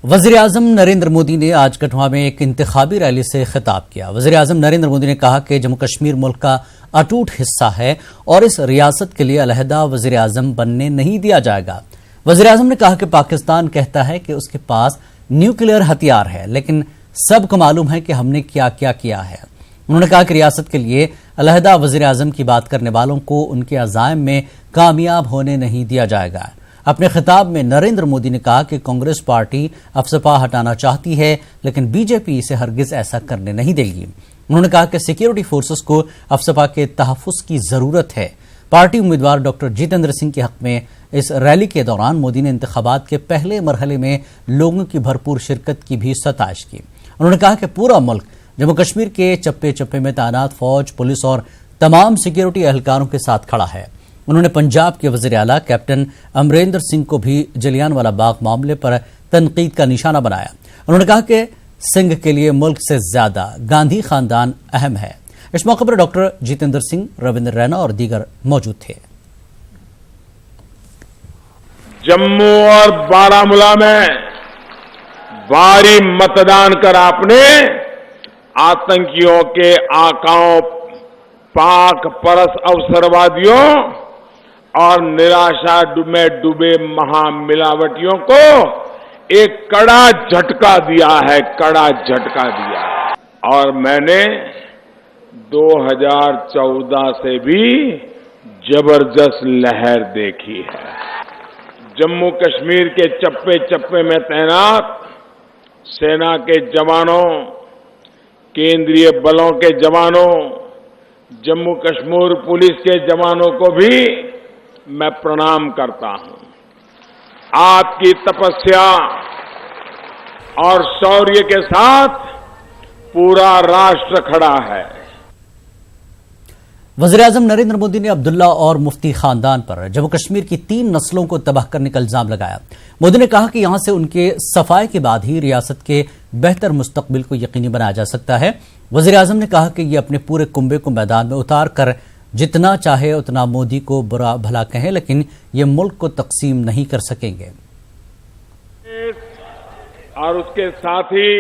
वज़ीर-ए-आज़म नरेंद्र मोदी ने आज कठुआ में एक इंतखाबी रैली से खिताब किया। वज़ीर-ए-आज़म नरेंद्र मोदी ने कहा कि जम्मू कश्मीर मुल्क का अटूट हिस्सा है और इस रियासत के लिए अलहदा वज़ीर-ए-आज़म बनने नहीं दिया जाएगा। वज़ीर-ए-आज़म ने कहा कि पाकिस्तान कहता है कि उसके पास न्यूक्लियर हथियार है, लेकिन सबको मालूम है कि हमने क्या क्या किया है। उन्होंने कहा कि रियासत के लिए अलहदा वज़ीर-ए-आज़म की बात करने वालों को उनके अज़ाइम में कामयाब होने नहीं दिया जाएगा। अपने खिताब में नरेंद्र मोदी ने कहा कि कांग्रेस पार्टी अफसपा हटाना चाहती है, लेकिन बीजेपी इसे हरगिज ऐसा करने नहीं देगी। उन्होंने कहा कि सिक्योरिटी फोर्सेस को अफसपा के तहफ़्फ़ुज़ की जरूरत है। पार्टी उम्मीदवार डॉक्टर जितेंद्र सिंह के हक में इस रैली के दौरान मोदी ने इंतखाबात के पहले मरहले में लोगों की भरपूर शिरकत की भी सताइश की। उन्होंने कहा कि पूरा मुल्क जम्मू कश्मीर के चप्पे चप्पे में तैनात फौज, पुलिस और तमाम सिक्योरिटी एहलकारों के साथ खड़ा है। उन्होंने पंजाब के वज़ीर आला कैप्टन अमरिंदर सिंह को भी जलियांवाला बाग मामले पर तनकीद का निशाना बनाया। उन्होंने कहा कि सिंह के लिए मुल्क से ज्यादा गांधी खानदान अहम है। इस मौके पर डॉक्टर जितेंद्र सिंह, रविंद्र रैना और दीगर मौजूद थे। जम्मू और बारामूला में भारी मतदान कर आपने आतंकियों के आकाओं, पाक परस अवसरवादियों और निराशा में डूबे महामिलावटियों को एक कड़ा झटका दिया है, कड़ा झटका दिया है। और मैंने 2014 से भी जबरदस्त लहर देखी है। जम्मू कश्मीर के चप्पे चप्पे में तैनात सेना के जवानों, केंद्रीय बलों के जवानों, जम्मू कश्मीर पुलिस के जवानों को भी मैं प्रणाम करता हूं। आपकी तपस्या और शौर्य के साथ पूरा राष्ट्र खड़ा है। वज़ीर-ए-आज़म नरेंद्र मोदी ने अब्दुल्ला और मुफ्ती खानदान पर जम्मू कश्मीर की 3 नस्लों को तबाह करने का इल्जाम लगाया। मोदी ने कहा कि यहां से उनके सफाए के बाद ही रियासत के बेहतर मुस्तकबिल को यकीनी बनाया जा सकता है। वज़ीर-ए-आज़म ने कहा कि ये अपने पूरे कुंबे को मैदान में उतार कर जितना चाहे उतना मोदी को बुरा भला कहें, लेकिन ये मुल्क को तकसीम नहीं कर सकेंगे। और उसके साथ ही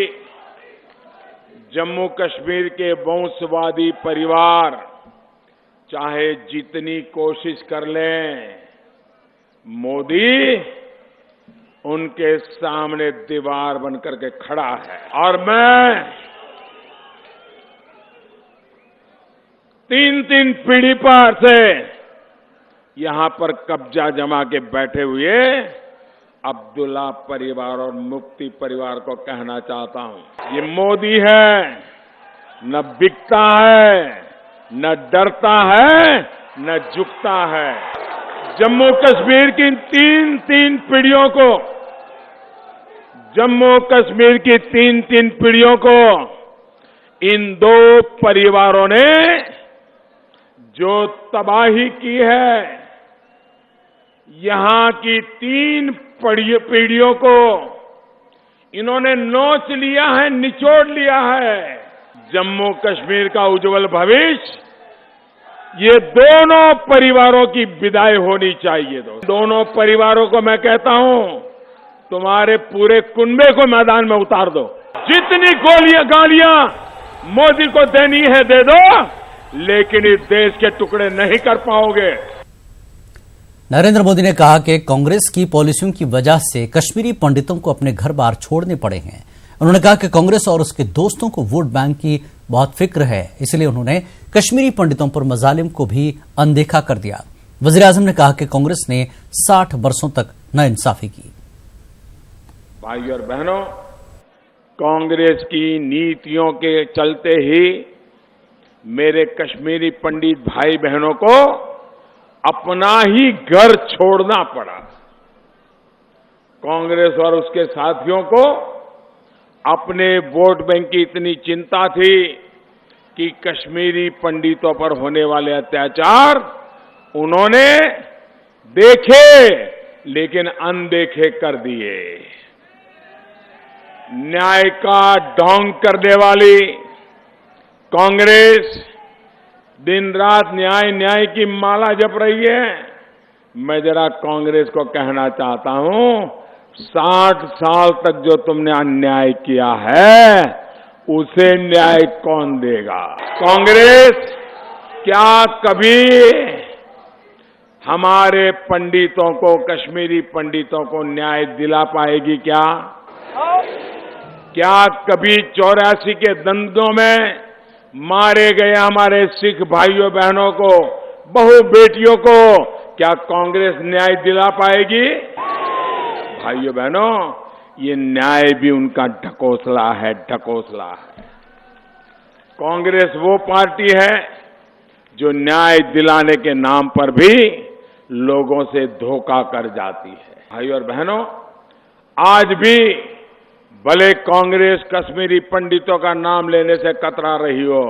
जम्मू कश्मीर के वंशवादी परिवार चाहे जितनी कोशिश कर लें, मोदी उनके सामने दीवार बनकर के खड़ा है। और मैं 3 पीढ़ी पर से यहां पर कब्जा जमा के बैठे हुए अब्दुल्ला परिवार और मुफ्ती परिवार को कहना चाहता हूं, ये मोदी है, न बिकता है, न डरता है, न झुकता है। जम्मू कश्मीर की 3 पीढ़ियों को, जम्मू कश्मीर की 3 पीढ़ियों को इन 2 परिवारों ने जो तबाही की है, यहां की 3 पीढ़ियों को इन्होंने नोच लिया है, निचोड़ लिया है। जम्मू कश्मीर का उज्जवल भविष्य ये दोनों परिवारों की विदाई होनी चाहिए। दोनों परिवारों को मैं कहता हूं, तुम्हारे पूरे कुनबे को मैदान में उतार दो। जितनी गालियां मोदी को देनी है दे दो, लेकिन इस देश के टुकड़े नहीं कर पाओगे। नरेंद्र मोदी ने कहा कि कांग्रेस की पॉलिसियों की वजह से कश्मीरी पंडितों को अपने घर बार छोड़ने पड़े हैं। उन्होंने कहा कि कांग्रेस और उसके दोस्तों को वोट बैंक की बहुत फिक्र है, इसलिए उन्होंने कश्मीरी पंडितों पर मजालिम को भी अनदेखा कर दिया। वज़ीर-ए-आज़म ने कहा कि कांग्रेस ने 60 वर्षों तक नाइंसाफी की। भाई और बहनों, कांग्रेस की नीतियों के चलते ही मेरे कश्मीरी पंडित भाई बहनों को अपना ही घर छोड़ना पड़ा। कांग्रेस और उसके साथियों को अपने वोट बैंक की इतनी चिंता थी कि कश्मीरी पंडितों पर होने वाले अत्याचार उन्होंने देखे, लेकिन अनदेखे कर दिए। न्याय का ढोंग करने वाली कांग्रेस दिन रात न्याय न्याय की माला जप रही है। मैं जरा कांग्रेस को कहना चाहता हूं, 60 साल तक जो तुमने अन्याय किया है उसे न्याय कौन देगा? कांग्रेस क्या कभी हमारे पंडितों को, कश्मीरी पंडितों को न्याय दिला पाएगी? क्या कभी 84 के दंगों में मारे गए हमारे सिख भाइयों बहनों को, बहू बेटियों को क्या कांग्रेस न्याय दिला पाएगी? भाइयों बहनों, ये न्याय भी उनका ढकोसला है, ढकोसला है। कांग्रेस वो पार्टी है जो न्याय दिलाने के नाम पर भी लोगों से धोखा कर जाती है। भाइयों और बहनों, आज भी भले कांग्रेस कश्मीरी पंडितों का नाम लेने से कतरा रही हो,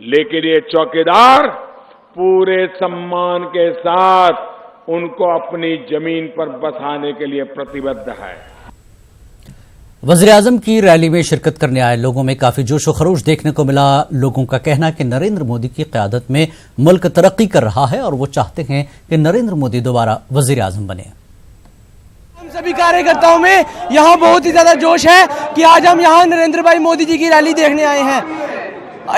लेकिन ये चौकीदार पूरे सम्मान के साथ उनको अपनी जमीन पर बसाने के लिए प्रतिबद्ध है। वज़ीर-ए-आज़म की रैली में शिरकत करने आए लोगों में काफी जोश व खरोश देखने को मिला। लोगों का कहना कि नरेंद्र मोदी की क़यादत में मुल्क तरक्की कर रहा है और वो चाहते हैं कि नरेंद्र मोदी दोबारा वज़ीर-ए-आज़म बने। हम सभी कार्यकर्ताओं में यहाँ बहुत ही ज्यादा जोश है कि आज हम यहाँ नरेंद्र भाई मोदी जी की रैली देखने आए हैं।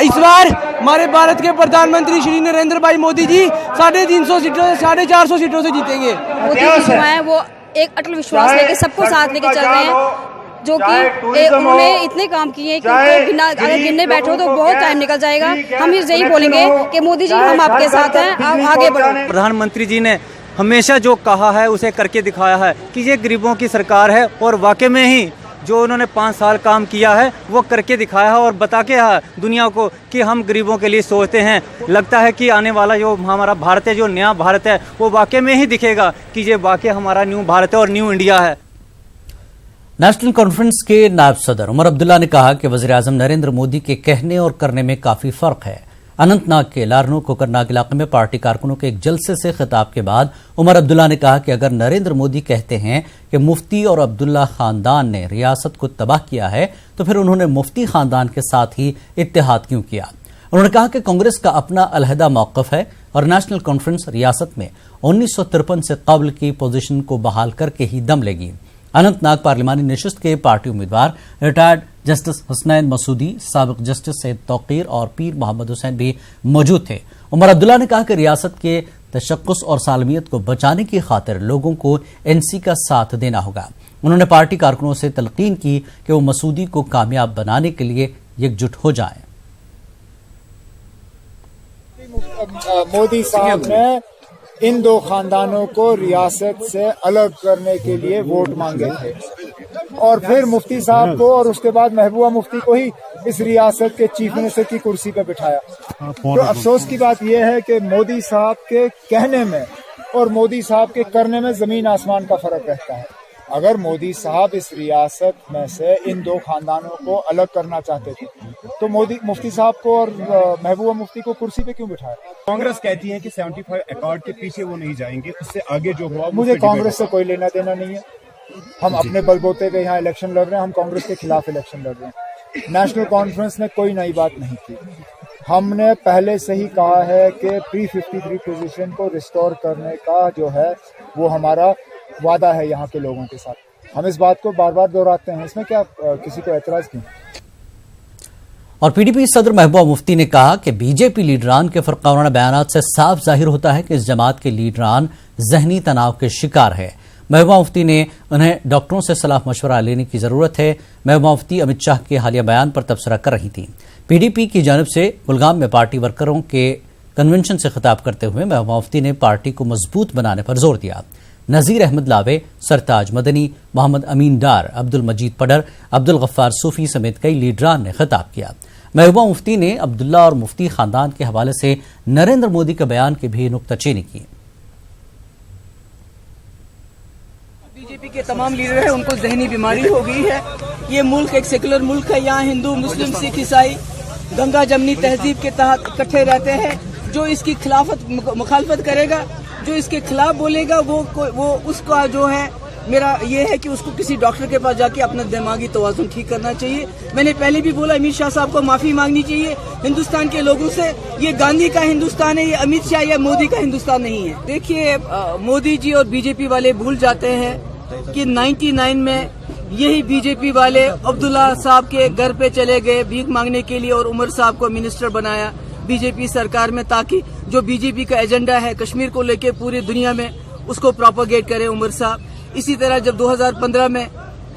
इस बार हमारे भारत के प्रधानमंत्री श्री नरेंद्र भाई मोदी जी 350 सीटों से 450 सीटों से जीतेंगे। मोदी जी जो है वो एक अटल विश्वास लेके सबको साथ लेके चल रहे हैं, जो कि उन्होंने इतने काम किए कि अगर गिनने बैठो तो बहुत टाइम निकल जाएगा। हम यही बोलेंगे कि मोदी जी हम आपके साथ हैं, आप आगे बढ़ो। प्रधानमंत्री जी ने हमेशा जो कहा है उसे करके दिखाया है कि ये गरीबों की सरकार है, और वाकई में ही जो उन्होंने 5 साल काम किया है वो करके दिखाया है और बता के है दुनिया को कि हम गरीबों के लिए सोचते हैं। लगता है कि आने वाला जो हमारा भारत है, जो नया भारत है, वो वाकई में ही दिखेगा कि ये वाकई हमारा न्यू भारत है और न्यू इंडिया है। नेशनल कॉन्फ्रेंस के नायब सदर उमर अब्दुल्ला ने कहा कि वज़ीर-ए-आज़म नरेंद्र मोदी के कहने और करने में काफी फर्क है। अनंतनाग के लारनू कोकरनाग इलाके में पार्टी कारकुनों के एक जलसे से खिताब के बाद उमर अब्दुल्ला ने कहा कि अगर नरेंद्र मोदी कहते हैं कि मुफ्ती और अब्दुल्ला खानदान ने रियासत को तबाह किया है, तो फिर उन्होंने मुफ्ती खानदान के साथ ही इत्तेहाद क्यों किया? उन्होंने कहा कि कांग्रेस का अपना अलहदा मौक़िफ़ है और नेशनल कॉन्फ्रेंस रियासत में 1953 से कबल की पोजीशन को बहाल करके ही दम लेगी। अनंतनाग पार्लिमानी नशिस्त के पार्टी उम्मीदवार रिटायर्ड जस्टिस हुसनैन मसूदी, साबिक जस्टिस सैयद तौकीर और पीर मोहम्मद हुसैन भी मौजूद थे। उमर अब्दुल्ला ने कहा कि रियासत के तशक्कुस और सालमियत को बचाने की खातिर लोगों को एनसी का साथ देना होगा। उन्होंने पार्टी कारकुनों से तलकीन की कि वो मसूदी को कामयाब बनाने के लिए एकजुट हो जाएं। मोदी साहब ने इन 2 खानदानों को रियासत से अलग करने के लिए वोट मांगे थे और फिर मुफ्ती साहब को और उसके बाद महबूबा मुफ्ती को ही इस रियासत के चीफ मिनिस्टर की कुर्सी पर बिठाया। तो अफसोस की बात यह है कि मोदी साहब के कहने में और मोदी साहब के करने में जमीन आसमान का फर्क रहता है। अगर मोदी साहब इस रियासत में से इन 2 खानदानों को अलग करना चाहते थे तो मुफ्ती साहब को और महबूबा मुफ्ती को कुर्सी पे क्यों बिठाया? कांग्रेस कहती है कि 75 अकॉर्ड के पीछे वो नहीं जाएंगे, उससे आगे जो हुआ। मुझे कांग्रेस से कोई लेना देना नहीं है। हम अपने बलबूते पे यहाँ इलेक्शन लड़ रहे हैं, हम कांग्रेस के खिलाफ इलेक्शन लड़ रहे हैं। नेशनल कॉन्फ्रेंस ने कोई नई बात नहीं की। हमने पहले से ही कहा है कि प्री-53 पोजीशन को रिस्टोर करने का जो है वो हमारा वादा है यहाँ के लोगों के साथ। हम इस बात को बार बार दोहराते हैं, इसमें क्या किसी को एतराज नहीं। और पीडीपी सदर महबूबा मुफ्ती ने कहा कि बीजेपी लीडरान के फरकावाना बयानात से साफ जाहिर होता है कि इस जमात के लीडरान जहनी तनाव के शिकार है। महबूबा मुफ्ती ने उन्हें डॉक्टरों से सलाह मशवरा लेने की जरूरत है। महबूबा मुफ्ती अमित शाह के हालिया बयान पर तबसरा कर रही थी। पीडीपी की जानिब से कुलगाम में पार्टी वर्करों के कन्वेंशन से खिताब करते हुए महबूबा मुफ्ती ने पार्टी को मजबूत बनाने पर जोर दिया। नजीर अहमद लावे, सरताज मदनी, मोहम्मद अमीन डार, अब्दुल मजीद पडर, अब्दुल गफ्फार सूफी समेत कई लीडरान ने खिताब किया। महबूबा मुफ्ती ने अब्दुल्ला और मुफ्ती खानदान के हवाले से नरेंद्र मोदी के बयान की भी नुक्ताचीनी की। बीजेपी के तमाम लीडर हैं, उनको जहनी बीमारी हो गई है। ये मुल्क एक सेकुलर मुल्क है, यहाँ हिंदू, मुस्लिम, सिख, ईसाई गंगा जमनी तहजीब के तहत इकट्ठे रहते हैं। जो इसकी मुखालफत करेगा, जो इसके खिलाफ बोलेगा, वो उसका जो है मेरा ये है कि उसको किसी डॉक्टर के पास जाके अपना दिमागी तवाज़ुन ठीक करना चाहिए। मैंने पहले भी बोला, अमित शाह साहब को माफी मांगनी चाहिए हिंदुस्तान के लोगों से। ये गांधी का हिंदुस्तान है, ये अमित शाह या मोदी का हिंदुस्तान नहीं है। देखिए, मोदी जी और बीजेपी वाले भूल जाते हैं कि 99 में यही बीजेपी वाले अब्दुल्ला साहब के घर पे चले गए भीख मांगने के लिए और उमर साहब को मिनिस्टर बनाया बीजेपी सरकार में, ताकि जो बीजेपी का एजेंडा है कश्मीर को लेके पूरी दुनिया में उसको प्रोपोगेट करे उमर साहब। इसी तरह जब 2015 में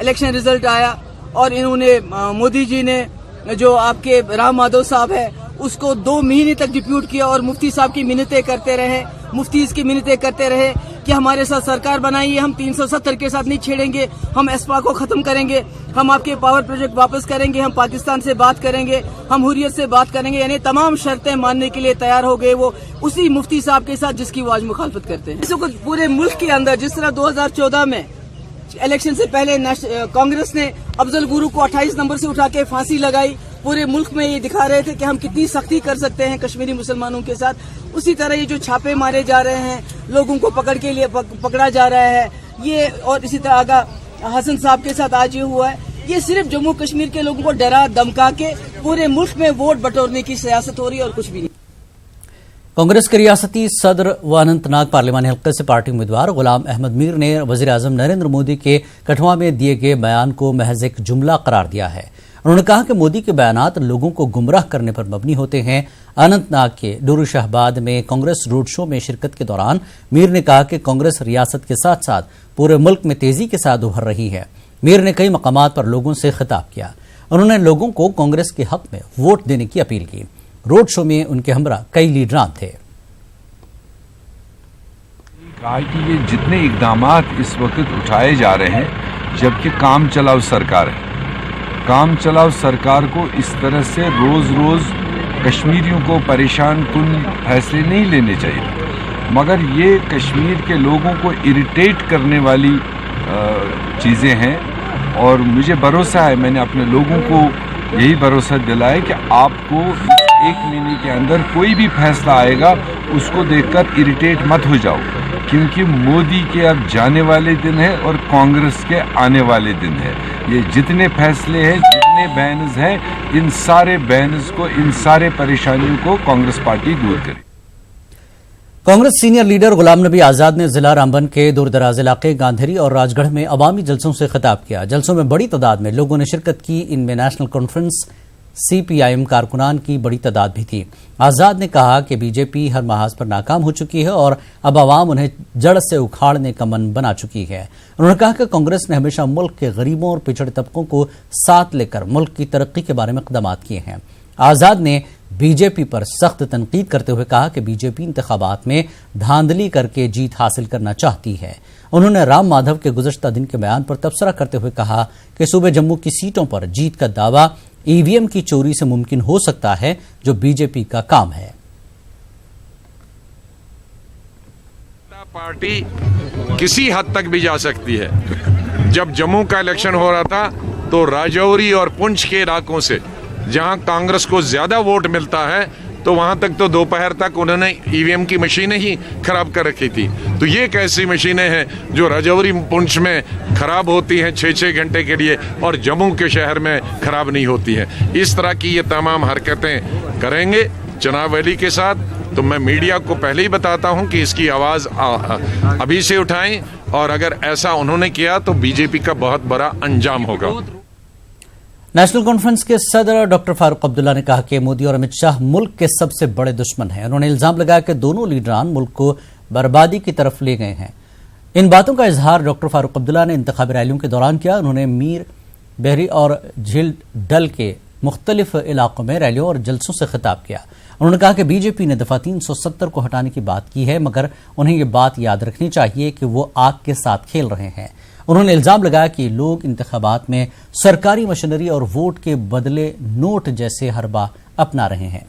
इलेक्शन रिजल्ट आया और इन्होंने मोदी जी ने जो आपके राम माधव साहब है उसको 2 महीने तक डिप्यूट किया और मुफ्ती साहब की मिन्नतें करते रहे, मुफ्ती इसकी मिन्नतें करते रहे कि हमारे साथ सरकार बनाइए, हम 370 के साथ नहीं छेड़ेंगे, हम एस्पा को खत्म करेंगे, हम आपके पावर प्रोजेक्ट वापस करेंगे, हम पाकिस्तान से बात करेंगे, हम हुर्रियत से बात करेंगे, यानी तमाम शर्तें मानने के लिए तैयार हो गए वो उसी मुफ्ती साहब के साथ जिसकी वो आज मुखालफत करते हैं। इसको पूरे मुल्क के अंदर जिस तरह 2014 में इलेक्शन से पहले कांग्रेस ने अफजल गुरु को 28 नंबर से उठा के फांसी लगाई, पूरे मुल्क में ये दिखा रहे थे कि हम कितनी सख्ती कर सकते हैं कश्मीरी मुसलमानों के साथ, उसी तरह ये जो छापे मारे जा रहे हैं, लोगों को पकड़ के लिए पकड़ा जा रहा है ये, और इसी तरह आगा हसन साहब के साथ आज ये हुआ है, ये सिर्फ जम्मू कश्मीर के लोगों को डरा धमका के पूरे मुल्क में वोट बटोरने की सियासत हो रही है और कुछ भी नहीं। कांग्रेस के रियासती सदर व अनंतनाग पार्लिमानी हल्के से पार्टी उम्मीदवार गुलाम अहमद मीर ने वजीर आजम नरेंद्र मोदी के कठुआ में दिए गए बयान को महज एक जुमला करार दिया है। उन्होंने कहा कि मोदी के बयानात लोगों को गुमराह करने पर मबनी होते हैं। अनंतनाग के डोरू शाहबाद में कांग्रेस रोड शो में शिरकत के दौरान मीर ने कहा कि कांग्रेस रियासत के साथ साथ पूरे मुल्क में तेजी के साथ उभर रही है। मीर ने कई मकामात पर लोगों से खिताब किया। उन्होंने लोगों को कांग्रेस के हक में वोट देने की अपील की। रोड शो में उनके हमरा कई लीडरान थे। कहा कि ये जितने इकदामात इस वक्त उठाए जा रहे हैं, जबकि काम चलाओ सरकार है, काम चलाओ सरकार को इस तरह से रोज रोज कश्मीरियों को परेशान कुन फैसले नहीं लेने चाहिए, मगर ये कश्मीर के लोगों को इरिटेट करने वाली चीज़ें हैं। और मुझे भरोसा है, मैंने अपने लोगों को यही भरोसा दिलाया कि आपको इस 1 महीने के अंदर कोई भी फैसला आएगा उसको देखकर इरिटेट मत हो जाओ, क्योंकि मोदी के अब जाने वाले दिन है और कांग्रेस के आने वाले दिन है। ये जितने फैसले हैं, जितने बैन्स हैं, इन सारे बैन्स को, इन सारे परेशानियों को कांग्रेस पार्टी दूर करे। कांग्रेस सीनियर लीडर गुलाम नबी आजाद ने जिला रामबन के दूर दराज इलाके गांधेरी और राजगढ़ में अवामी जलसों से खिताब किया। जलसों में बड़ी तादाद में लोगों ने शिरकत की। इनमें नेशनल कॉन्फ्रेंस, CPIM कारकुनान की बड़ी तादाद भी थी। आजाद ने कहा कि बीजेपी हर महाज पर नाकाम हो चुकी है और अब आवाम उन्हें जड़ से उखाड़ने का मन बना चुकी है। उन्होंने कहा कि कांग्रेस ने हमेशा मुल्क के गरीबों और पिछड़े तबकों को साथ लेकर मुल्क की तरक्की के बारे में इक़दाम किए हैं। आजाद ने बीजेपी पर सख्त तनकीद करते हुए कहा कि बीजेपी इंतखाबात में धांधली करके जीत हासिल करना चाहती है। उन्होंने राम माधव के गुज़श्ता दिन के बयान पर तबसरा करते हुए कहा कि सूबे जम्मू की सीटों पर जीत का दावा EVM की चोरी से मुमकिन हो सकता है, जो बीजेपी का काम है। पार्टी किसी हद तक भी जा सकती है। जब जम्मू का इलेक्शन हो रहा था तो राजौरी और पुंछ के इलाकों से जहां कांग्रेस को ज्यादा वोट मिलता है, तो वहां तक तो दोपहर तक उन्होंने EVM की मशीनें ही खराब कर रखी थी। तो ये कैसी मशीनें हैं जो राजौरी पुंछ में खराब होती हैं 6-6 घंटे के लिए और जम्मू के शहर में खराब नहीं होती हैं। इस तरह की ये तमाम हरकतें करेंगे जनाब अली के साथ। तो मैं मीडिया को पहले ही बताता हूं कि इसकी आवाज अभी से उठाएं, और अगर ऐसा उन्होंने किया तो बीजेपी का बहुत बड़ा अंजाम होगा। नेशनल कॉन्फ्रेंस के सदर डॉक्टर फारूक अब्दुल्ला ने कहा कि मोदी और अमित शाह मुल्क के सबसे बड़े दुश्मन हैं। उन्होंने इल्जाम लगाया कि दोनों लीडरान मुल्क को बर्बादी की तरफ ले गए हैं। इन बातों का इजहार डॉक्टर फारूक अब्दुल्ला ने इंतखाबी रैलियों के दौरान किया। उन्होंने मीर बहरी और झील डल के मुख्तलिफ इलाकों में रैलियों और जलसों से खिताब किया। उन्होंने कहा कि बीजेपी ने दफा 370 को हटाने की बात की है, मगर उन्हें ये बात याद रखनी चाहिए कि वो आग के साथ खेल रहे हैं। उन्होंने इल्जाम लगाया कि लोग इंतखाबात में सरकारी मशीनरी और वोट के बदले नोट जैसे हरबा अपना रहे हैं।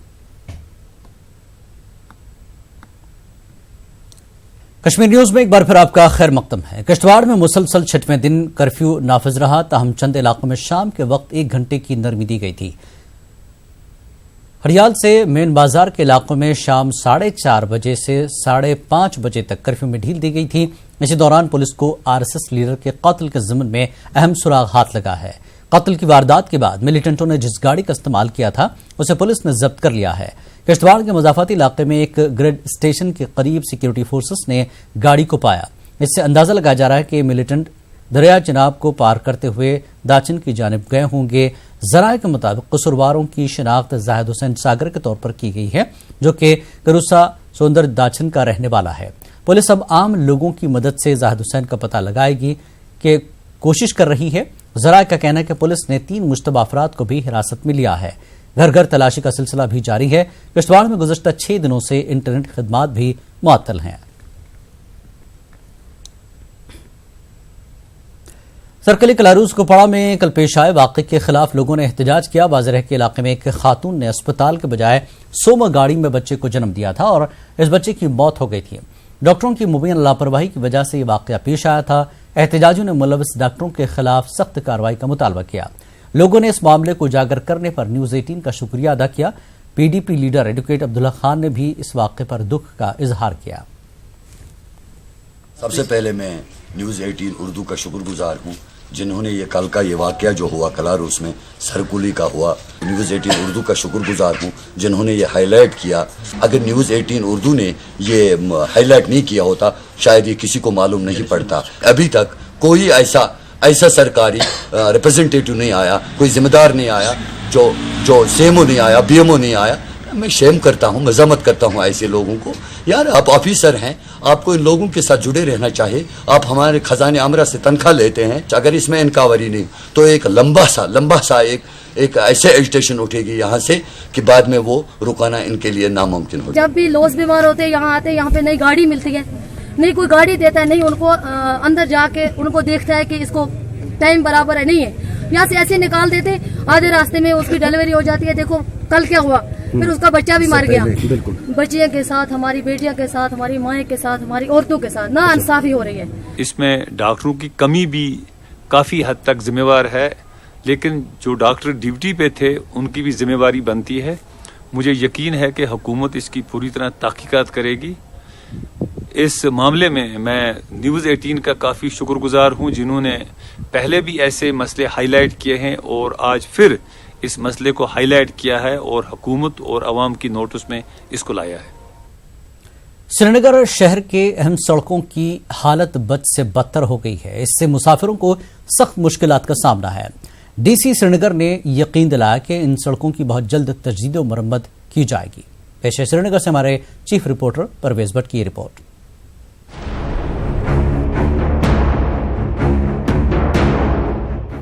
कश्मीर न्यूज में एक बार फिर आपका खैर मकदम है। किश्तवाड़ में मुसलसल 6वें दिन कर्फ्यू नाफिज रहा, ताहम चंद इलाकों में शाम के वक्त 1 घंटे की नरमी दी गई थी। हरियाल से मेन बाजार के इलाकों में शाम 4:30 बजे से 5:30 बजे तक कर्फ्यू में ढील दी गई थी। इसी दौरान पुलिस को RSS लीडर के कत्ल के ज़िम्न में अहम सुराग हाथ लगा है। कत्ल की वारदात के बाद मिलिटेंटों ने जिस गाड़ी का इस्तेमाल किया था उसे पुलिस ने जब्त कर लिया है। किश्तवाड़ के मजाफाती इलाके में एक ग्रिड स्टेशन के करीब सिक्योरिटी फोर्सेस ने गाड़ी को पाया। इससे अंदाजा लगाया जा रहा है कि मिलिटेंट दरिया चिनाब को पार करते हुए दाचिन की जानिब गए होंगे। ज़राए के मुताबिक कसूरवारों की शिनाख्त जाहिद हुसैन सागर के तौर पर की गई है, जो कि करुसा सोंदर दाचिन का रहने वाला है। पुलिस अब आम लोगों की मदद से जाहिद हुसैन का पता लगाएगी कि कोशिश कर रही है। ज़राए का कहना है कि पुलिस ने 3 मुश्तबा अफराद को भी हिरासत में लिया है। घर घर तलाशी का सिलसिला भी जारी है। किश्तवाड़ में गुज़श्ता 6 दिनों से इंटरनेट खिदमात भी मुअत्तल हैं। सरकली कलारूस कुपवाड़ा में कल पेश आए वाक़े के खिलाफ लोगों ने एहतजाज किया। बाज़रह के इलाके में एक खातून ने अस्पताल के बजाय सोमा गाड़ी में बच्चे को जन्म दिया था और इस बच्चे की मौत हो गई थी। डॉक्टरों की मुबैन लापरवाही की वजह से ये वाक़या पेश आया था। एहतजाजियों ने मुलव्वस डॉक्टरों के खिलाफ सख्त कार्रवाई का मुतालबा किया। लोगों ने इस मामले को उजागर करने पर न्यूज़ 18 का शुक्रिया अदा किया। PDP leader advocate Abdullah Khan ने भी इस वाक़े पर दुख का इजहार किया। सबसे पहले मैं न्यूज़ 18 उर्दू का शुक्रगुजार हूँ, जिन्होंने ये कल का ये वाक़या जो हुआ कलारूस में सरकुली का हुआ। न्यूज़ 18 उर्दू का शुक्रगुजार हूँ जिन्होंने ये हाईलाइट किया। अगर न्यूज़ 18 उर्दू ने ये हाईलाइट नहीं किया होता शायद ये किसी को मालूम नहीं पड़ता। अभी तक कोई ऐसा सरकारी रिप्रेजेंटेटिव नहीं आया, कोई जिम्मेदार नहीं आया, जो CMO नहीं आया, BMO नहीं आया। मैं शेम करता हूँ, मज़म्मत करता हूँ ऐसे लोगों को। यार आप ऑफिसर हैं, आपको इन लोगों के साथ जुड़े रहना चाहिए। आप हमारे खजाने आमरा से तनख्वाह लेते हैं। अगर इसमें इनकावरी नहीं तो एक लंबा सा एक ऐसे एजिटेशन उठेगी यहाँ से कि बाद में वो रुकाना इनके लिए नामुमकिन हो। जब भी लॉस बीमार होते हैं यहाँ आते हैं, यहाँ पे नई गाड़ी मिलती है, नहीं कोई गाड़ी देता है, नहीं उनको अंदर जाके उनको देखता है कि इसको टाइम बराबर है नहीं है, यहाँ से ऐसे निकाल देते। आधे रास्ते में उसकी डिलीवरी हो जाती है। देखो कल क्या हुआ, फिर उसका बच्चा भी मर गया। बच्चियों के साथ, हमारी बेटियों के साथ, हमारी माएँ के साथ, हमारी औरतों के साथ ना इंसाफी हो रही है। इसमें डॉक्टरों की कमी भी काफ़ी हद तक जिम्मेवार है, लेकिन जो डॉक्टर ड्यूटी पे थे उनकी भी जिम्मेवारी बनती है। मुझे यकीन है कि हुकूमत इसकी पूरी तरह तहकीकात करेगी। इस मामले में मैं न्यूज़ 18 का काफ़ी शुक्रगुजार हूँ, जिन्होंने पहले भी ऐसे मसले हाईलाइट किए हैं और आज फिर इस मसले को हाईलाइट किया है और हुकूमत और अवाम की नोटिस में इसको लाया है। श्रीनगर शहर के अहम सड़कों की हालत बद से बदतर हो गई है। इससे मुसाफिरों को सख्त मुश्किलात का सामना है। DC श्रीनगर ने यकीन दिलाया कि इन सड़कों की बहुत जल्द तजदीद और मरम्मत की जाएगी। पेश है श्रीनगर से हमारे चीफ रिपोर्टर परवेज भट्ट की रिपोर्ट।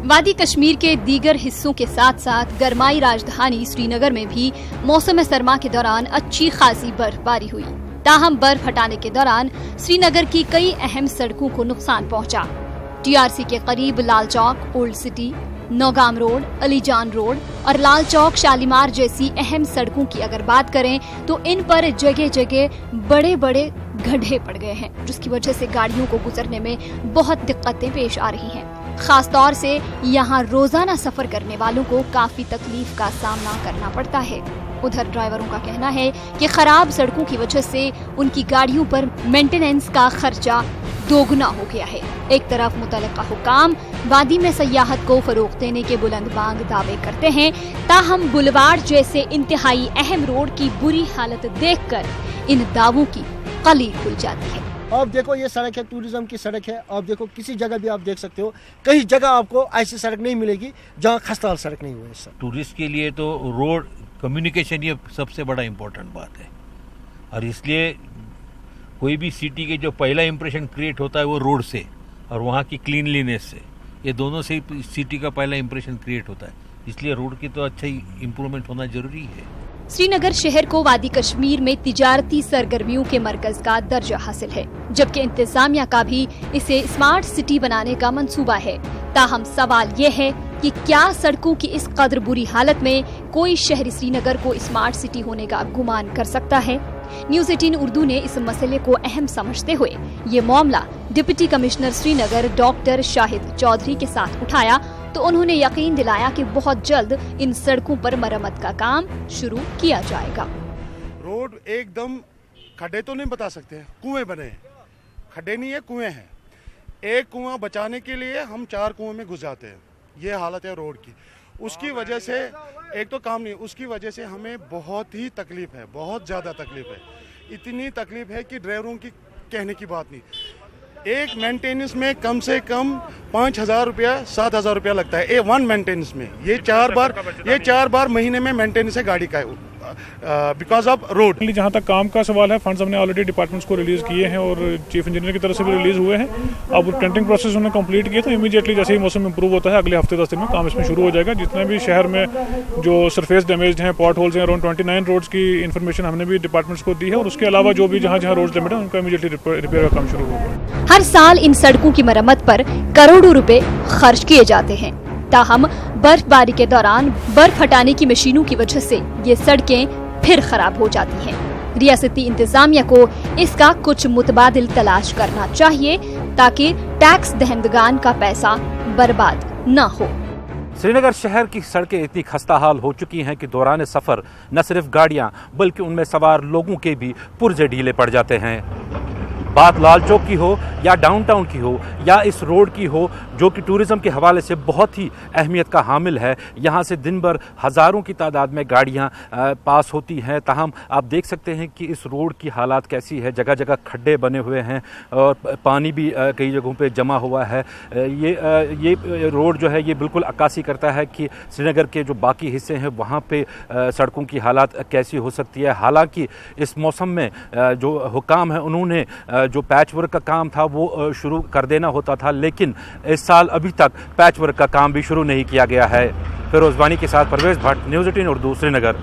वादी कश्मीर के दीगर हिस्सों के साथ साथ गरमाई राजधानी श्रीनगर में भी मौसम सरमा के दौरान अच्छी खासी बर्फबारी हुई। ताहम बर्फ हटाने के दौरान श्रीनगर की कई अहम सड़कों को नुकसान पहुंचा। TRC के करीब Lal Chowk, old city, Nowgam road, Alijan road और लाल चौक शालीमार जैसी अहम सड़कों की अगर बात करें तो इन पर जगह जगह बड़े बड़े गड्ढे पड़ गए हैं, जिसकी वजह से गाड़ियों को गुजरने में बहुत दिक्कतें पेश आ रही हैं। खास तौर से यहाँ रोजाना सफर करने वालों को काफी तकलीफ का सामना करना पड़ता है। उधर ड्राइवरों का कहना है कि खराब सड़कों की वजह से उनकी गाड़ियों पर मेंटेनेंस का खर्चा दोगुना हो गया है। एक तरफ मुतल्लिका हुकाम वादी में सयाहत को फरोग देने के बुलंद बांग दावे करते हैं, ताहम बुलवाड़ जैसे इंतहाई अहम रोड की बुरी हालत देखकर इन दावों की कली खुल जाती है। आप देखो ये सड़क है, टूरिज्म की सड़क है। आप देखो किसी जगह भी आप देख सकते हो, कहीं जगह आपको ऐसी सड़क नहीं मिलेगी जहाँ खस्ताहाल सड़क नहीं हुई। टूरिस्ट के लिए तो रोड कम्युनिकेशन ये सबसे बड़ा इम्पोर्टेंट बात है, और इसलिए कोई भी सिटी के जो पहला इम्प्रेशन क्रिएट होता है वो रोड से और वहाँ की क्लीनलीनेस से, ये दोनों से सिटी का पहला इम्प्रेशन क्रिएट होता है। इसलिए रोड की तो अच्छा ही इम्प्रूवमेंट होना जरूरी है। श्रीनगर शहर को वादी कश्मीर में तिजारती सरगर्मियों के मरकज का दर्जा हासिल है, जबकि इंतजामिया का भी इसे स्मार्ट सिटी बनाने का मंसूबा है। ताहम सवाल ये है कि क्या सड़कों की इस कदर बुरी हालत में कोई शहरी श्रीनगर को स्मार्ट सिटी होने का गुमान कर सकता है? न्यूज़ 18 उर्दू ने इस मसले को अहम समझते हुए ये मामला deputy commissioner Srinagar doctor Shahid Chaudhary के साथ उठाया, तो उन्होंने यकीन दिलाया कि बहुत जल्द इन सड़कों पर मरम्मत का काम शुरू किया जाएगा। रोड एकदम खड्डे तो नहीं बता सकते, कुएं बने हैं, खड्डे नहीं है कुएं हैं। एक कुआं बचाने के लिए हम 4 कुएं में घुस जाते हैं, ये हालत है रोड की। उसकी वजह से एक तो काम नहीं, उसकी वजह से हमें बहुत ही तकलीफ है, बहुत ज़्यादा तकलीफ है। इतनी तकलीफ है कि ड्राइवरों की कहने की बात नहीं। एक मेंटेनेंस में कम से कम 5,000 रुपया 7,000 रुपया लगता है, वन मेंटेनेंस में। ये चार बार महीने में मेंटेनेंस है गाड़ी का, बिकॉज ऑफ रोड। जहाँ तक काम का सवाल है, फंड्स हमने ऑलरेडी डिपार्टमेंट्स को रिलीज किए हैं और चीफ इंजीनियर की तरफ से भी रिलीज हुए हैं। अब टेंडरिंग प्रोसेस उन्होंने कंप्लीट किया, तो इमीडिएटली जैसे ही मौसम इंप्रूव होता है अगले हफ्ते 10 दिन में काम इसमें शुरू हो जाएगा। जितने भी शहर में जो सरफेस डैमेज हैं, पॉट होल्स हैं, अराउंड 29 रोड्स की इन्फॉर्मेशन हमने भी डिपार्टमेंट्स को दी है और उसके अलावा जो भी जहाँ जहाँ रोड्स डैमेज है उनका इमीडिएटली रिपेयर का काम शुरू होगा। हर साल इन सड़कों की मरम्मत पर करोड़ों रुपए खर्च किए जाते हैं, ताहम बर्फबारी के दौरान बर्फ हटाने की मशीनों की वजह से ये सड़कें फिर खराब हो जाती हैं। रियासती इंतजामिया को इसका कुछ मुतबादिल तलाश करना चाहिए ताकि टैक्स दहंदगान का पैसा बर्बाद न हो। श्रीनगर शहर की सड़कें इतनी खस्ता हाल हो चुकी हैं कि दौरान सफ़र न सिर्फ गाड़ियां बल्कि उनमें सवार लोगों के भी पुर्जे ढीले पड़ जाते हैं। बात लाल चौक की हो या डाउन टाउन की हो या इस रोड की हो जो कि टूरिज़्म के हवाले से बहुत ही अहमियत का हामिल है, यहाँ से दिन भर हज़ारों की तादाद में गाड़ियाँ पास होती हैं। ताहम आप देख सकते हैं कि इस रोड की हालात कैसी है, जगह जगह खड्डे बने हुए हैं और पानी भी कई जगहों पे जमा हुआ है। ये रोड जो है ये बिल्कुल अक्कासी करता है कि श्रीनगर के जो बाकी हिस्से हैं वहाँ पे सड़कों की हालात कैसी हो सकती है। हालांकि इस मौसम में जो हुकाम है उन्होंने जो पैच वर्क का काम था वो शुरू कर देना होता था, लेकिन इस साल अभी तक पैच वर्क का काम भी शुरू नहीं किया गया है। फिरोज वानी के साथ परवेज भट्ट, न्यूज़ 18 उर्दू, श्रीनगर।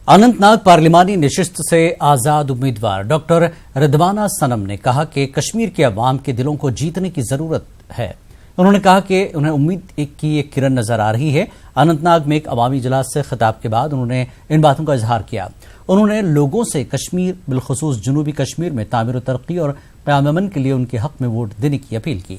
अनंतनाग पार्लिमानी नशिस्त से आजाद उम्मीदवार डॉक्टर रिदवाना सनम ने कहा कि कश्मीर के अवाम के दिलों को जीतने की जरूरत है। उन्होंने कहा कि उन्हें उम्मीद की एक किरण नजर आ रही है। अनंतनाग में एक अवामी इजलास से खिताब के बाद उन्होंने इन बातों का इजहार किया। उन्होंने लोगों से कश्मीर बिलखुसूस जनूबी कश्मीर में तामीर तरक्की और क़याम अमन के लिए उनके हक में वोट देने की अपील की,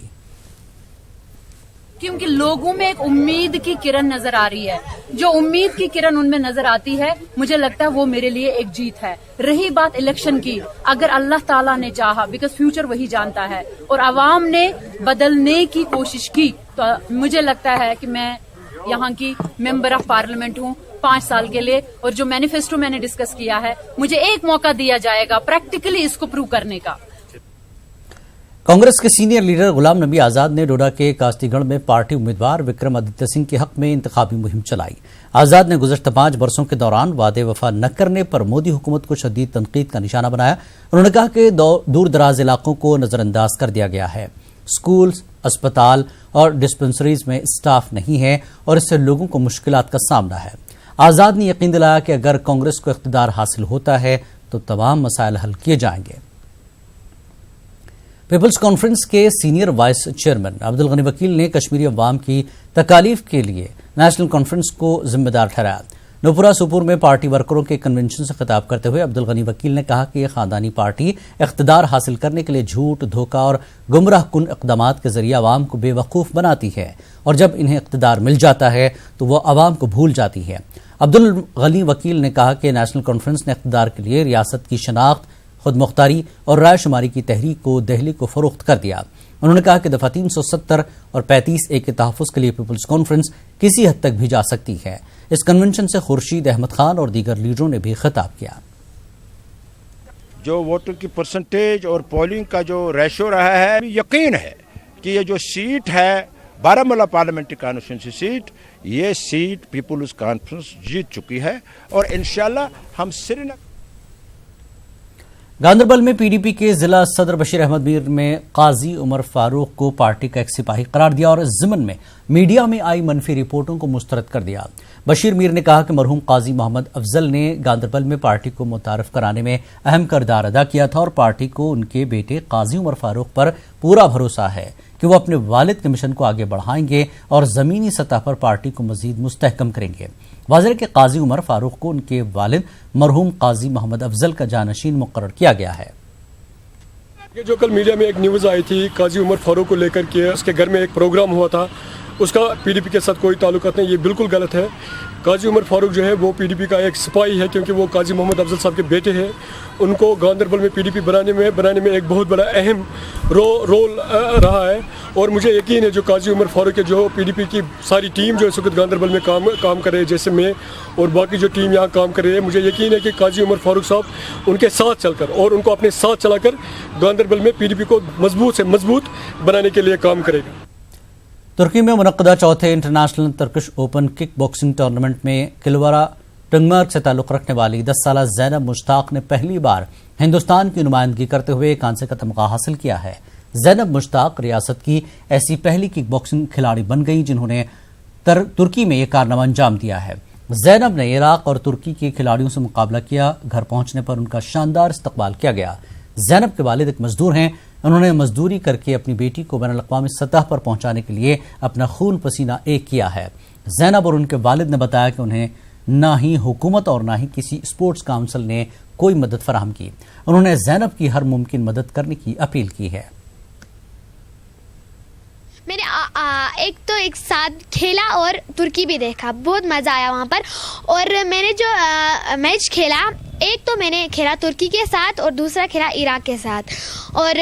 क्योंकि लोगों में एक उम्मीद की किरण नजर आ रही है। जो उम्मीद की किरण उनमें नजर आती है, मुझे लगता है वो मेरे लिए एक जीत है। रही बात इलेक्शन की, अगर अल्लाह ताला ने चाहा, बिकॉज फ्यूचर वही जानता है, और आवाम ने बदलने की कोशिश की, तो मुझे लगता है कि मैं यहाँ की मेंबर ऑफ पार्लियामेंट हूँ 5 साल के लिए, और जो मैनिफेस्टो मैंने डिस्कस किया है, मुझे एक मौका दिया जाएगा प्रैक्टिकली इसको प्रूव करने का। कांग्रेस के सीनियर लीडर गुलाम नबी आजाद ने डोडा के कास्तीगढ़ में पार्टी उम्मीदवार विक्रमादित्य सिंह के हक में इंतखाबी मुहिम चलाई। आजाद ने गुज़श्ता 5 बरसों के दौरान वादे वफा न करने पर मोदी हुकूमत को शदीद तनकीद का निशाना बनाया। उन्होंने कहा कि दूर दराज इलाकों को नजरअंदाज कर दिया गया है। स्कूल, अस्पताल और डिस्पेंसरीज में स्टाफ नहीं है और इससे लोगों को मुश्किलात का सामना है। आजाद ने यकीन दिलाया कि अगर कांग्रेस को इख्तिदार हासिल होता है तो तमाम मसाइल हल किए जाएंगे। पीपल्स कॉन्फ्रेंस के senior vice chairman Abdul Gani Vakil ने कश्मीरी अवाम की तकालीफ के लिए नेशनल कॉन्फ्रेंस को जिम्मेदार ठहराया। नूपुरा सुपुर में पार्टी वर्करों के कन्वेंशन से खिताब करते हुए अब्दुल गनी वकील ने कहा कि यह खानदानी पार्टी इख्तिदार हासिल करने के लिए झूठ, धोखा और गुमराह कुन इक़दामात के जरिए अवाम को बेवकूफ़ बनाती है और जब इन्हें इख्तिदार मिल जाता है तो वह अवाम को भूल जाती है। अब्दुल गनी वकील ने कहा कि नेशनल कॉन्फ्रेंस ने इख्तिदार के लिए रियासत की शनाख्त, खुद मुख्तारी और राय शुमारी की तहरीक को दहली को फरोख्त कर दिया। उन्होंने कहा कि दफा 370 और 35A के तहफ़्फ़ुज़ के लिए पीपल्स कॉन्फ्रेंस किसी हद तक भी जा सकती है। इस कन्वेंशन से खुर्शीद अहमद खान और दीगर लीडरों ने भी खिताब किया। जो वोटर की परसेंटेज और पोलिंग का जो रेशो रहा है, यकीन है कि ये जो सीट है बारामूला पार्लियामेंट्री कॉन्स्टिट्यूंसी सीट, ये सीट पीपल्स कॉन्फ्रेंस जीत चुकी है और इंशाल्लाह हम श्रीनगर। गांदरबल में पीडीपी के जिला सदर बशीर अहमद मीर में काजी उमर फारूक को पार्टी का एक सिपाही करार दिया और ज़िमन में मीडिया में आई मनफी रिपोर्टों को मुस्तरद कर दिया। बशीर मीर ने कहा कि मरहूम काजी मोहम्मद अफजल ने गांदरबल में पार्टी को मुतारफ कराने में अहम किरदार अदा किया था और पार्टी को उनके बेटे काजी उमर फारूक पर पूरा भरोसा है कि वो अपने वालिद के मिशन को आगे बढ़ाएंगे और ज़मीनी सतह पर पार्टी को मजीद मुस्तहकम करेंगे। वाज़ेह के काजी उमर फारूक को उनके वालिद मरहूम काजी मोहम्मद अफजल का जानशीन मुकर्रर किया गया है। जो कल मीडिया में एक न्यूज़ आई थी काजी उमर फारूक को लेकर के, उसके घर में एक प्रोग्राम हुआ था اس کا PDP کے ساتھ کوئی تعلقات نہیں. یہ بالکل غلط ہے. قاضی عمر فاروق جو ہے وہ PDP کا ایک سپاہی ہے, کیونکہ وہ قاضی محمد افضل صاحب کے بیٹے ہیں. ان کو گاندربل میں PDP بنانے میں ایک بہت بڑا اہم رول رہا ہے. اور مجھے یقین ہے جو قاضی عمر فاروق کے جو PDP کی ساری ٹیم جو اس وقت گاندربل میں کام کر رہے ہیں, جیسے میں اور باقی جو ٹیم یہاں کام کر رہے ہیں, مجھے یقین ہے کہ قاضی عمر فاروق صاحب ان کے ساتھ چل کر اور ان کو اپنے ساتھ چلا کر گاندربل میں PDP کو مضبوط سے مضبوط بنانے کے لیے کام کرے گا. ترکی میں منعقدہ چوتھے international Turkish open kick boxing tournament میں کلورا ٹنگمرگ سے تعلق رکھنے والی 10 سالہ زینب مشتاق نے پہلی بار ہندوستان کی نمائندگی کرتے ہوئے کانسے کا تمغہ حاصل کیا ہے. زینب مشتاق ریاست کی ایسی پہلی کک باکسنگ کھلاڑی بن گئی جنہوں نے ترکی میں یہ کارنامہ انجام دیا ہے. زینب نے عراق اور ترکی کے کھلاڑیوں سے مقابلہ کیا. گھر پہنچنے پر ان کا شاندار استقبال کیا گیا. زینب کے والد ایک مزدور ہیں. انہوں نے مزدوری کر کے اپنی بیٹی کو بین الاقوامی سطح پر پہنچانے کے لیے اپنا خون پسینہ ایک کیا ہے. زینب اور ان کے والد نے بتایا کہ انہیں نہ ہی حکومت اور نہ ہی کسی اسپورٹس کونسل نے کوئی مدد فراہم کی. انہوں نے زینب کی ہر ممکن مدد کرنے کی اپیل کی ہے. میں نے ایک ساتھ کھیلا اور ترکی بھی دیکھا, بہت مزہ آیا وہاں پر. اور میں نے جو میچ کھیلا, ایک تو میں نے کھیلا ترکی کے ساتھ اور دوسرا کھیلا عراق کے ساتھ, اور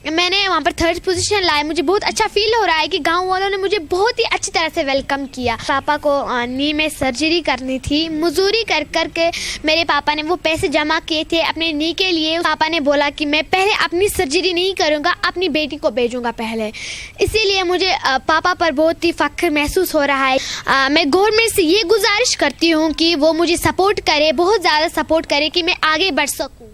میں نے وہاں پر 3rd پوزیشن لایا. مجھے بہت اچھا فیل ہو رہا ہے کہ گاؤں والوں نے مجھے بہت ہی اچھی طرح سے ویلکم کیا. پاپا کو نی میں سرجری کرنی تھی, مزدوری کر کے میرے پاپا نے وہ پیسے جمع کیے تھے اپنے نی کے لیے. پاپا نے بولا کہ میں پہلے اپنی سرجری نہیں کروں گا, اپنی بیٹی کو بھیجوں گا پہلے. اسی لیے مجھے پاپا پر بہت ہی فخر محسوس ہو رہا ہے. میں گورنمنٹ سے یہ گزارش کرتی ہوں کہ وہ مجھے سپورٹ کرے, بہت زیادہ سپورٹ کرے کہ میں آگے بڑھ سکوں.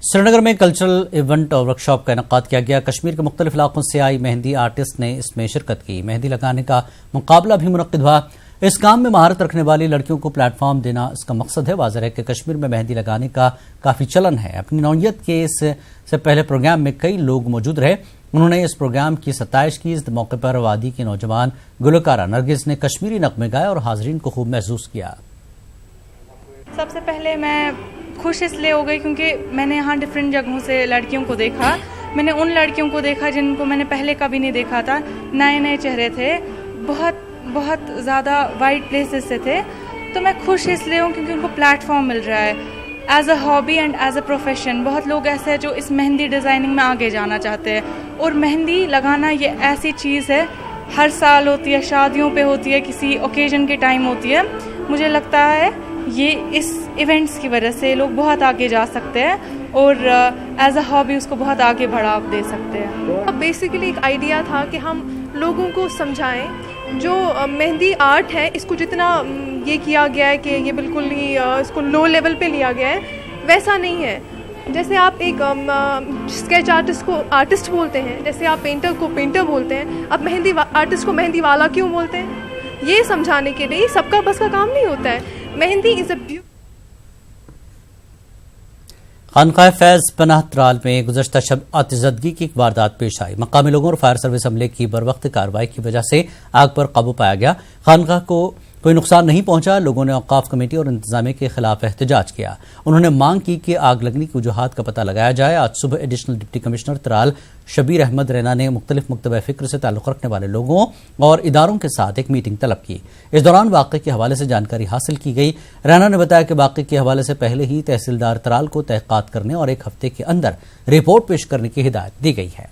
سری نگر میں کلچرل ایونٹ اور ورکشاپ کا انعقاد کیا گیا. کشمیر کے مختلف علاقوں سے آئی مہندی آرٹسٹ نے اس میں شرکت کی. مہندی لگانے کا مقابلہ بھی منعقد ہوا. اس کام میں مہارت رکھنے والی لڑکیوں کو پلیٹ فارم دینا اس کا مقصد ہے. واضح ہے کہ کشمیر میں مہندی لگانے کا کافی چلن ہے. اپنی نوعیت کے اس سے پہلے پروگرام میں کئی لوگ موجود رہے. انہوں نے اس پروگرام کی ستائش کی. اس موقع پر وادی کی نوجوان گلوکارہ نرگس نے کشمیری نغمے گائے اور حاضرین کو خوب محسوس کیا. سب سے پہلے میں خوش اس لیے ہو گئی کیونکہ میں نے یہاں ڈفرینٹ جگہوں سے لڑکیوں کو دیکھا. میں نے ان لڑکیوں کو دیکھا جن کو میں نے پہلے کبھی نہیں دیکھا تھا. نئے نئے چہرے تھے, بہت زیادہ وائڈ پلیسز سے تھے. تو میں خوش اس لیے ہوں کیونکہ ان کو پلیٹ فارم مل رہا ہے as a hobby and as a profession. بہت لوگ ایسے ہیں جو اس مہندی ڈیزائننگ میں آگے جانا چاہتے ہیں. اور مہندی لگانا یہ ایسی چیز ہے, ہر سال ہوتی ہے, شادیوں پہ ہوتی ہے, کسی اوکیزن کے ٹائم ہوتی ہے. مجھے لگتا ہے یہ اس ایونٹس کی وجہ سے لوگ بہت آگے جا سکتے ہیں اور ایز اے ہابی اس کو بہت آگے بڑھا دے سکتے ہیں. بیسیکلی ایک آئیڈیا تھا کہ ہم لوگوں کو سمجھائیں جو مہندی آرٹ ہے اس کو جتنا یہ کیا گیا ہے کہ یہ بالکل ہی اس کو لو لیول پہ لیا گیا ہے, ویسا نہیں ہے. جیسے آپ ایک اسکیچ آرٹسٹ کو آرٹسٹ بولتے ہیں, جیسے آپ پینٹر کو پینٹر بولتے ہیں, آپ مہندی آرٹسٹ کو مہندی والا کیوں بولتے ہیں, یہ سمجھانے کے لیے. سب کا بس کا کام نہیں ہوتا ہے. مہندی از اے بیوٹی. خانقاہ فیض پناہ ترال میں گزشتہ شب آتشزدگی کی ایک واردات پیش آئی. مقامی لوگوں اور فائر سروس عملے کی بروقت کارروائی کی وجہ سے آگ پر قابو پایا گیا. خانقاہ کو کوئی نقصان نہیں پہنچا. لوگوں نے اوقاف کمیٹی اور انتظامیہ کے خلاف احتجاج کیا. انہوں نے مانگ کی کہ آگ لگنے کی وجوہات کا پتہ لگایا جائے. آج صبح additional deputy commissioner Tral Shabir Ahmad Raina نے مختلف مکتبہ فکر سے تعلق رکھنے والے لوگوں اور اداروں کے ساتھ ایک میٹنگ طلب کی. اس دوران واقعے کے حوالے سے جانکاری حاصل کی گئی. رینا نے بتایا کہ واقعے کے حوالے سے پہلے ہی تحصیلدار ترال کو تحقیقات کرنے اور 1 ہفتے کے اندر رپورٹ پیش کرنے کی ہدایت دی گئی ہے.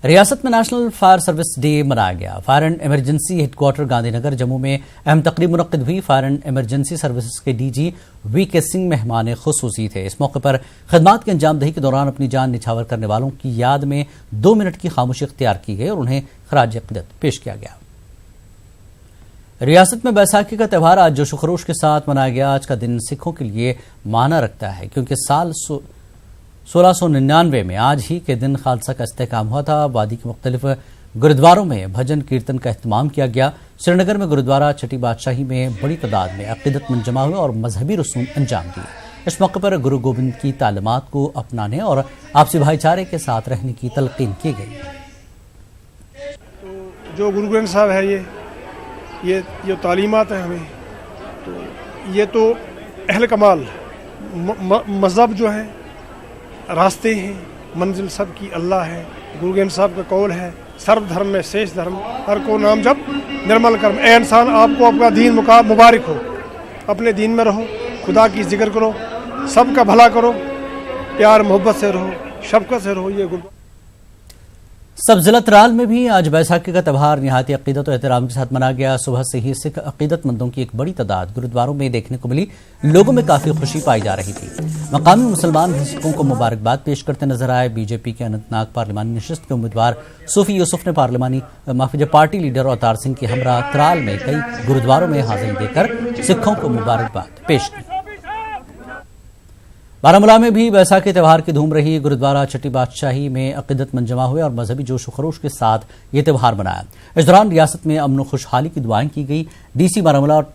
ریاست میں نیشنل فائر سروس ڈے منایا گیا. Fire and emergency headquarter Gandhi Nagar Jammu میں اہم تقریب منعقد ہوئی. فائر اینڈ ایمرجنسی سروسز کے D G V K Singh مہمان خصوصی تھے. اس موقع پر خدمات کی انجام دہی کے دوران اپنی جان نچھاور کرنے والوں کی یاد میں 2 منٹ کی خاموشی اختیار کی گئی اور انہیں خراج عقیدت پیش کیا گیا. ریاست میں بیساکھی کا تہوار آج جوش و خروش کے ساتھ منایا گیا. آج کا دن سکھوں کے لیے معنی رکھتا ہے کیونکہ سال 1699 میں آج ہی کے دن خالصہ کا استحکام ہوا تھا. وادی کے مختلف گردواروں میں بھجن کیرتن کا اہتمام کیا گیا. سری نگر میں گردوارہ چھٹی بادشاہی میں بڑی تعداد میں عقیدت مند جمع ہوئے اور مذہبی رسوم انجام دیے. اس موقع پر گرو گوبند کی تعلیمات کو اپنانے اور آپسی بھائی چارے کے ساتھ رہنے کی تلقین کی گئی. جو گرو گرنتھ صاحب ہے یہ جو تعلیمات ہیں ہمیں, تو یہ تو اہل کمال مذہب جو ہے, راستے ہیں, मंजिल सबकी अल्लाह है। गुरु ग्रंथ साहब का कौल है, सर्वधर्म में शेष धर्म, हर को नाम जब निर्मल कर्म। ए इंसान, आपको आपका दीन मुबारक हो, अपने दीन में रहो, खुदा की जिक्र करो, सबका भला करो, प्यार मोहब्बत से रहो, शफकत से रहो। ये गुरु सब जिला त्राल में भी आज बैसाखी का त्यौहार निहायत अकीदत और एहतराम के साथ मनाया गया। सुबह से ही सिख अकीदतमंदों की एक बड़ी तादाद गुरुद्वारों में देखने को मिली। लोगों में काफी खुशी पाई जा रही थी। मकामी मुसलमान भी सिखों को मुबारकबाद पेश करते नजर आए। बीजेपी के अनंतनाग पार्लिमानी नशिस्त के उम्मीदवार सूफी यूसुफ ने पार्टी लीडर अवतार सिंह की हमरा त्राल में कई गुरुद्वारों में हाजिरी देकर सिखों को मुबारकबाद पेश की। बारामूला में भी बैसाखी त्यौहार की धूम रही। गुरुद्वारा छठी बादशाही में अकीदतमंद जमा हुए और मजहबी जोश व खरोश के साथ ये त्यौहार मनाया। इस दौरान रियासत में अमन खुशहाली की दुआएं की गई। डीसी बारामूला और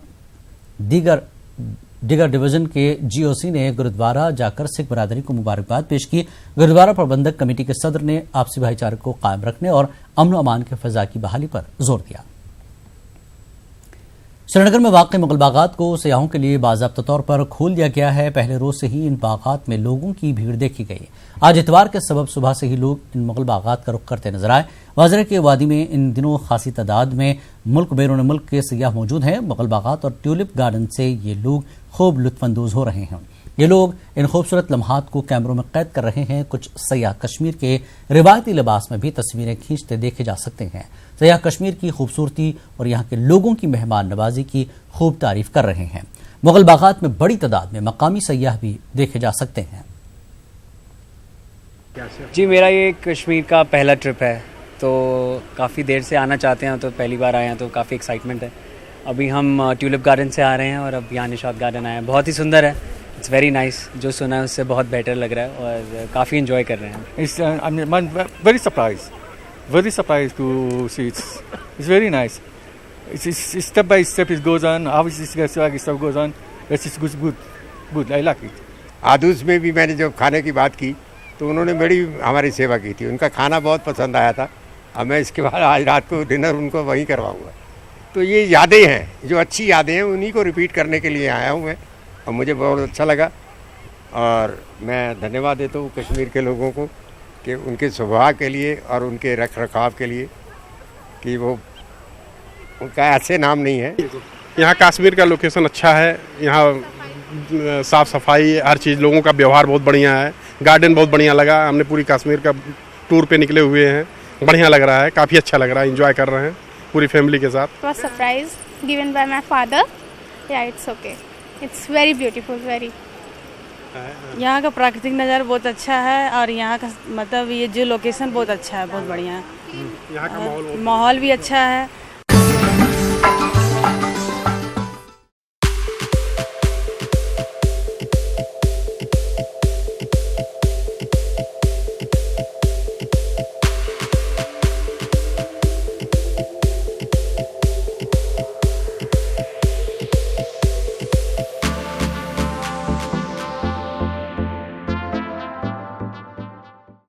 दीगर डिवीजन के जीओसी ने गुरुद्वारा जाकर सिख बरादरी को मुबारकबाद पेश की। गुरुद्वारा प्रबंधक कमेटी के सदर ने आपसी भाईचारे को कायम रखने और अमन अमान के फजा की बहाली पर जोर दिया। श्रीनगर में वाक़ मुगल बागात को सयाहों के लिए बाज़ाब्ता तौर पर खोल दिया गया है। पहले रोज से ही इन बागात में लोगों की भीड़ देखी गई। आज इतवार के सबब सुबह से ही लोग इन मुगल बागात का रुख करते नजर आए। वाजरा के वादी में इन दिनों खासी तादाद में मुल्क बैरून मुल्क के सयाह मौजूद हैं। मुगल बागात और ट्यूलिप गार्डन से ये लोग खूब लुत्फानंदोज हो रहे हैं। ये लोग इन खूबसूरत लम्हात को कैमरों में कैद कर रहे हैं। कुछ सयाह कश्मीर के रिवायती लिबास में भी तस्वीरें खींचते देखे जा सकते हैं। सयाह कश्मीर की खूबसूरती और यहाँ के लोगों की मेहमान नवाजी की खूब तारीफ कर रहे हैं। मुगल बागात में बड़ी तादाद में मकामी सयाह भी देखे जा सकते हैं। जी, मेरा ये कश्मीर का पहला ट्रिप है, तो काफ़ी देर से आना चाहते हैं, तो पहली बार आए हैं तो काफ़ी एक्साइटमेंट है। अभी हम ट्यूलिप गार्डन से आ रहे हैं और अब यहाँ निशात गार्डन आए हैं। बहुत ही सुंदर है, इट्स वेरी नाइस। जो सुना है उससे बहुत बेटर लग रहा है और काफ़ी इन्जॉय कर रहे हैं। Very surprised to see it's very nice. It's step by step it goes on. How is this stuff goes on? It's good. I like it. आदूस में भी मैंने जब खाने की बात की तो उन्होंने बड़ी हमारी सेवा की थी। उनका खाना बहुत पसंद आया था। अब मैं इसके बाद आज रात को डिनर उनको वहीं करवाऊंगा। तो ये यादें हैं, जो अच्छी यादें हैं, उन्हीं को रिपीट करने के लिए आया हूँ मैं, और मुझे बहुत अच्छा लगा। और मैं धन्यवाद देता हूँ कश्मीर के लोगों को कि उनके स्वभाव के लिए और उनके रख रखाव के लिए, कि वो उनका ऐसे नाम नहीं है। यहाँ कश्मीर का लोकेशन अच्छा है। यहाँ साफ़ सफाई, हर चीज़, लोगों का व्यवहार बहुत बढ़िया है। गार्डन बहुत बढ़िया लगा। हमने पूरी कश्मीर का टूर पे निकले हुए हैं, बढ़िया लग रहा है, काफ़ी अच्छा लग रहा है। एंजॉय कर रहे हैं पूरी फैमिली के साथ। Surprise given by my father. Yeah it's okay, it's very beautiful, very. यहाँ का प्राकृतिक नज़ारा बहुत अच्छा है और यहाँ का मतलब ये जो लोकेशन बहुत अच्छा है, बहुत बढ़िया है। यहाँ का माहौल भी अच्छा है।